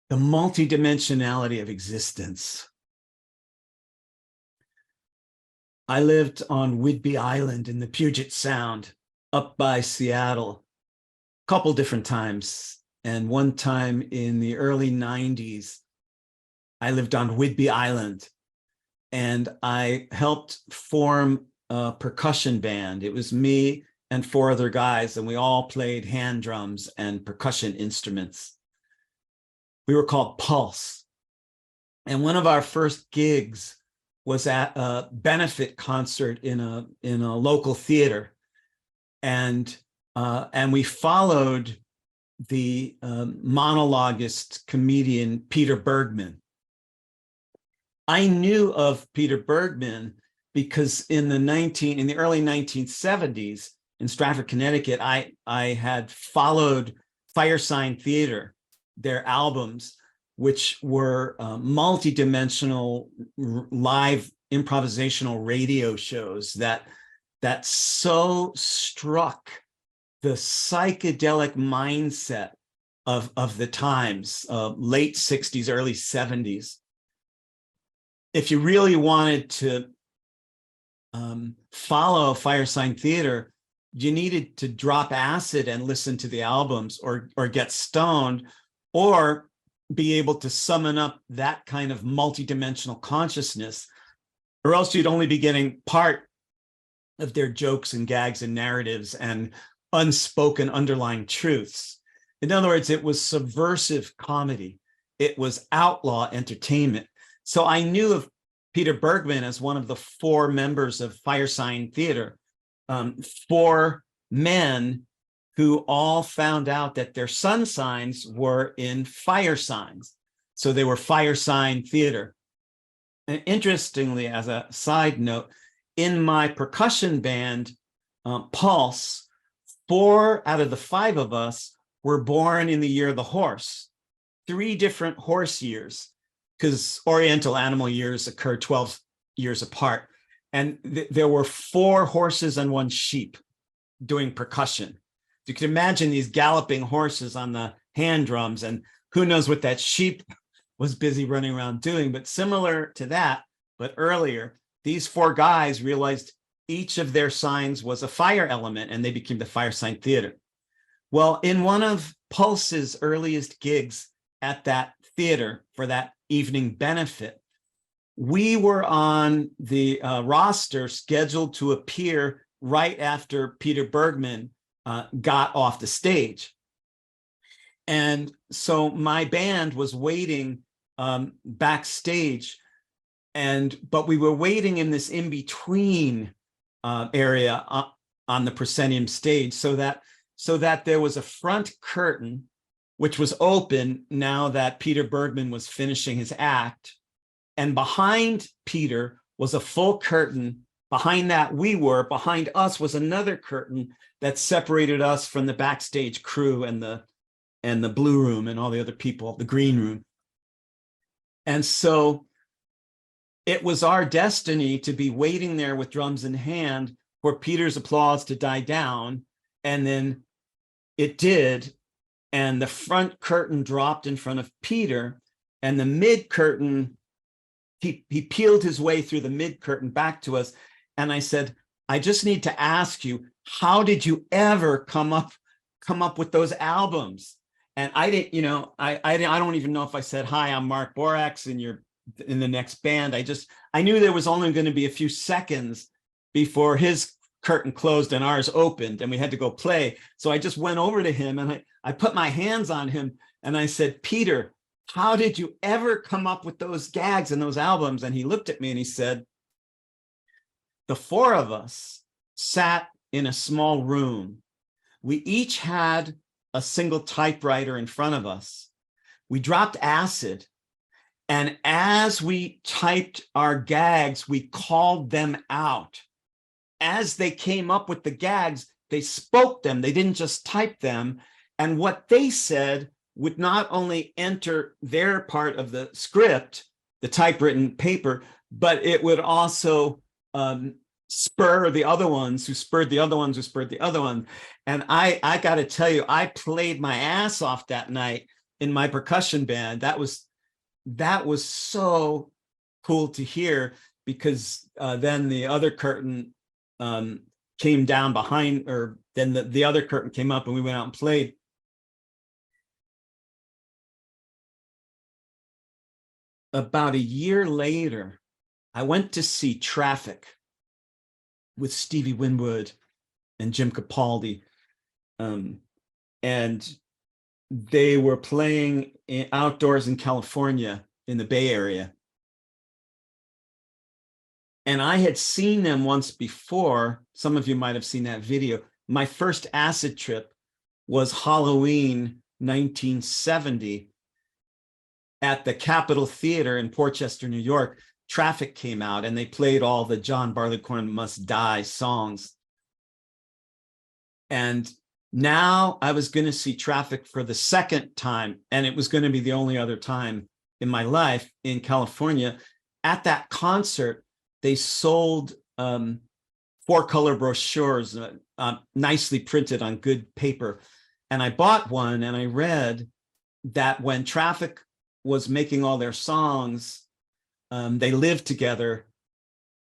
the multidimensionality of existence. I lived on Whidbey Island in the Puget Sound, up by Seattle, a couple different times. And one time in the early 90s, I lived on Whidbey Island, and I helped form a percussion band. It was me and 4 other guys, and we all played hand drums and percussion instruments. We were called Pulse. And one of our first gigs was at a benefit concert in a local theater. And we followed the monologuist comedian Peter Bergman. I knew of Peter Bergman because in the early 1970s in Stratford, Connecticut, I had followed Firesign Theater, their albums, which were multidimensional live improvisational radio shows that so struck the psychedelic mindset of the times, late 60s, early 70s. If you really wanted to follow Firesign Theater, you needed to drop acid and listen to the albums, or get stoned, or be able to summon up that kind of multidimensional consciousness, or else you'd only be getting part of their jokes and gags and narratives and unspoken underlying truths. In other words, it was subversive comedy. It was outlaw entertainment. So I knew of Peter Bergman as one of the 4 members of Firesign Theater, 4 men who all found out that their sun signs were in fire signs. So they were Firesign Theater. And interestingly, as a side note, in my percussion band, Pulse, 4 out of the 5 of us were born in the year of the horse, 3 different horse years, because Oriental animal years occur 12 years apart. And there were 4 horses and 1 sheep doing percussion. You can imagine these galloping horses on the hand drums, and who knows what that sheep was busy running around doing. But similar to that, but earlier, these 4 guys realized each of their signs was a fire element, and they became the Firesign Theater. Well, in one of Pulse's earliest gigs at that theater for that evening benefit, we were on the roster scheduled to appear right after Peter Bergman got off the stage. And so my band was waiting backstage, but we were waiting in this in-between area on the proscenium stage, so that there was a front curtain which was open now that Peter Bergman was finishing his act, and behind Peter was a full curtain. Behind that behind us was another curtain that separated us from the backstage crew and the blue room and all the other people, the green room. And so it was our destiny to be waiting there with drums in hand for Peter's applause to die down. And then it did. And the front curtain dropped in front of Peter, and the mid curtain, he peeled his way through the mid curtain back to us. And I said, I just need to ask you, how did you ever come up with those albums? And I didn't, I don't even know if I said, hi, I'm Mark Borax, and you're in the next band. I knew there was only going to be a few seconds before his curtain closed and ours opened, and we had to go play. So I just went over to him and I put my hands on him and I said, Peter, how did you ever come up with those gags and those albums? And he looked at me and he said, the 4 of us sat in a small room. We each had a single typewriter in front of us. We dropped acid, and as we typed our gags, we called them out. As they came up with the gags, they spoke them. They didn't just type them. And what they said would not only enter their part of the script, the typewritten paper, but it would also spur the other ones who spurred the other ones who spurred the other one. And I got to tell you, I played my ass off that night in my percussion band. That was so cool to hear, because then the other curtain came down behind, or then the other curtain came up and we went out and played. About a year later, I went to see Traffic with Stevie Winwood and Jim Capaldi. And they were playing outdoors in California in the Bay Area. And I had seen them once before. Some of you might have seen that video. My first acid trip was Halloween 1970 at the Capitol Theater in Portchester, New York. Traffic came out and they played all the John Barleycorn Must Die songs. And now I was going to see Traffic for the second time, and it was going to be the only other time in my life in California. At that concert, they sold 4-color brochures, nicely printed on good paper. And I bought one, and I read that when Traffic was making all their songs, they lived together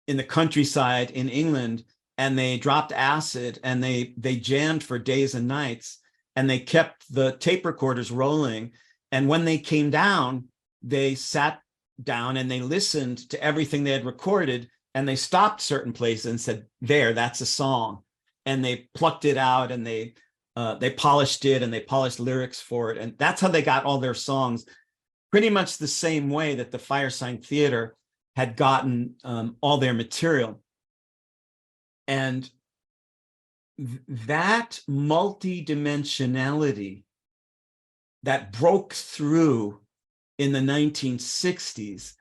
in the countryside in England, and they dropped acid, and they jammed for days and nights, and they kept the tape recorders rolling. And when they came down, they sat down and they listened to everything they had recorded, and they stopped certain places and said, there, that's a song. And they plucked it out, and they polished it, and they polished lyrics for it. And that's how they got all their songs, pretty much the same way that the Firesign Theater had gotten all their material. And that multidimensionality that broke through in the 1960s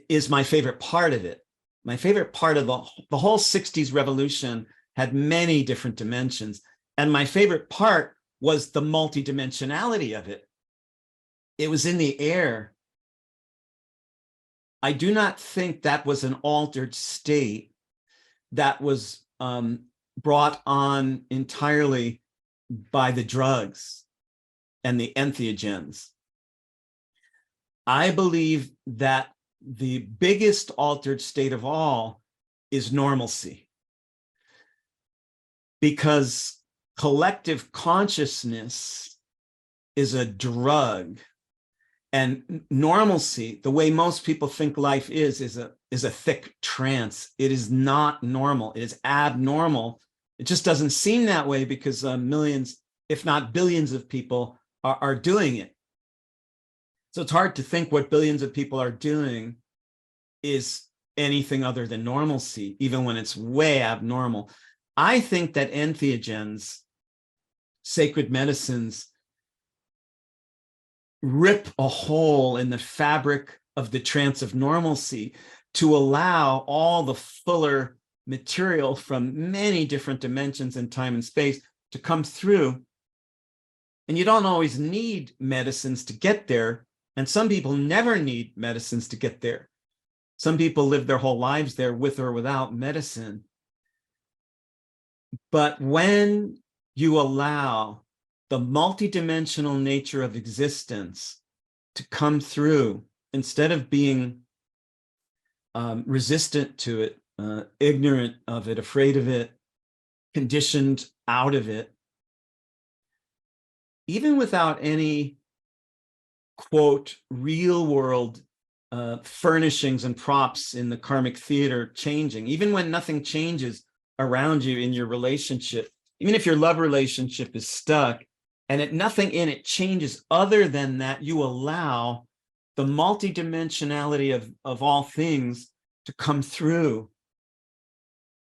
is my favorite part of it. My favorite part of the whole 60s revolution had many different dimensions. And my favorite part was the multidimensionality of it. It was in the air. I do not think that was an altered state that was brought on entirely by the drugs and the entheogens. I believe that the biggest altered state of all is normalcy, because collective consciousness is a drug. And normalcy, the way most people think life is a thick trance. It is not normal. It is abnormal. It just doesn't seem that way because millions, if not billions of people are doing it. So it's hard to think what billions of people are doing is anything other than normalcy, even when it's way abnormal. I think that entheogens, sacred medicines, rip a hole in the fabric of the trance of normalcy to allow all the fuller material from many different dimensions in time and space to come through. And you don't always need medicines to get there. And some people never need medicines to get there. Some people live their whole lives there with or without medicine. But when you allow the multidimensional nature of existence to come through, instead of being resistant to it, ignorant of it, afraid of it, conditioned out of it, even without any, quote, real world furnishings and props in the karmic theater changing, even when nothing changes around you in your relationship, even if your love relationship is stuck, and nothing in it changes other than that you allow the multidimensionality of all things to come through.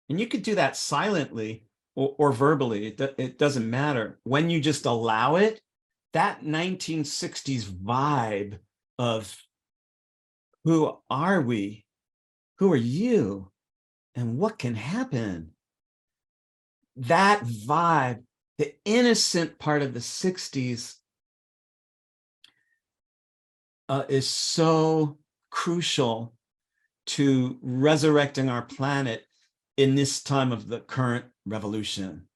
And you could do that silently or verbally. It doesn't matter. When you just allow it, that 1960s vibe of who are we? Who are you? And what can happen? That vibe, the innocent part of the 60s is so crucial to resurrecting our planet in this time of the current revolution.